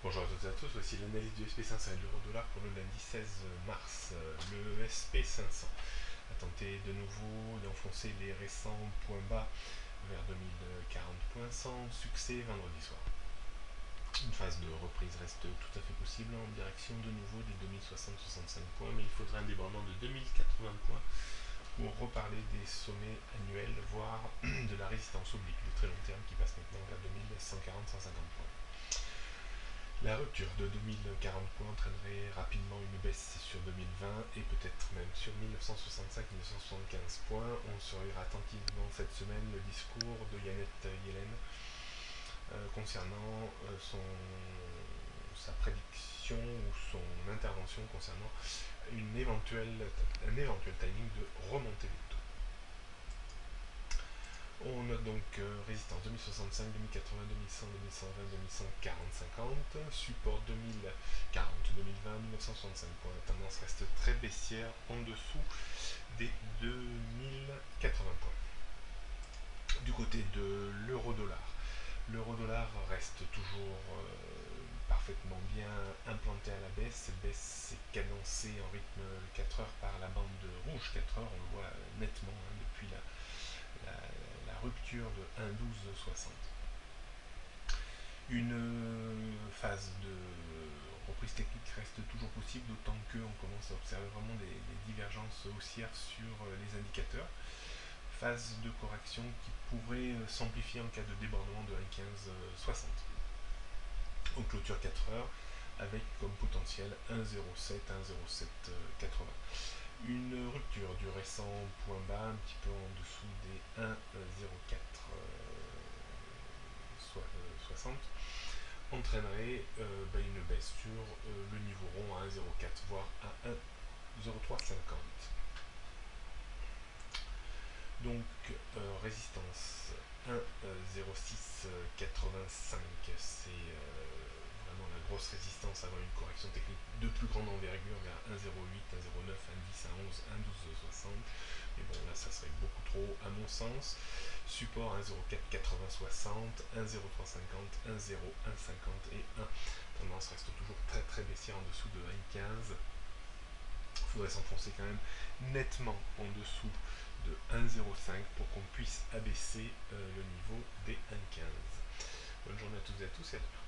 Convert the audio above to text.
Bonjour à toutes et à tous, voici l'analyse du SP500 et de l'euro-dollar pour le lundi 16 mars. Le SP500 a tenté de nouveau d'enfoncer les récents points bas vers 2040 points sans succès vendredi soir. Une phase de reprise reste tout à fait possible en direction de nouveau des 2060-65 points, mais il faudrait un débordement de 2080 points pour reparler des sommets annuels, voire de la résistance oblique de très long terme qui passe maintenant vers 2140-150 points. La rupture de 2040 points entraînerait rapidement une baisse sur 2020 et peut-être même sur 1965-1975 points. On surveillera attentivement cette semaine le discours de Janet Yellen concernant sa prédiction ou son intervention concernant un éventuel timing de remonter les taux. On note donc résistance 2065, 2080, 2100, 2120, 2140, 50, support 2040, 2020, 1965 points. La tendance reste très baissière en dessous des 2080 points. Du côté de l'euro-dollar, l'euro-dollar reste toujours parfaitement bien implanté à la baisse. Cette baisse est cadencée en rythme 4 heures par la bande rouge 4 heures, on le voit nettement depuis la rupture de 1,1260. Une phase de reprise technique reste toujours possible, d'autant qu'on commence à observer vraiment des divergences haussières sur les indicateurs. Phase de correction qui pourrait s'amplifier en cas de débordement de 1,1560. On clôture 4 heures avec comme potentiel 1,07, 1,0780. Une rupture du récent point bas un petit peu en dessous des 1,0460 entraînerait une baisse sur le niveau rond à 1,04 voire à 1,0350. Donc résistance 1,0685, c'est vraiment la grosse résistance avant une correction technique de plus grande envergure vers 1,08, 1,09, 1,10, 1,11, 1,1260. Mais bon, là ça serait beaucoup trop à mon sens. Support 1,048060, 1,0350, 1,0150 et 1. Tendance reste toujours très très baissière en dessous de 1,15. Il faudrait s'enfoncer quand même nettement en dessous de 1,05 pour qu'on puisse abaisser le niveau des 1,15. Bonne journée à toutes et à tous et à demain.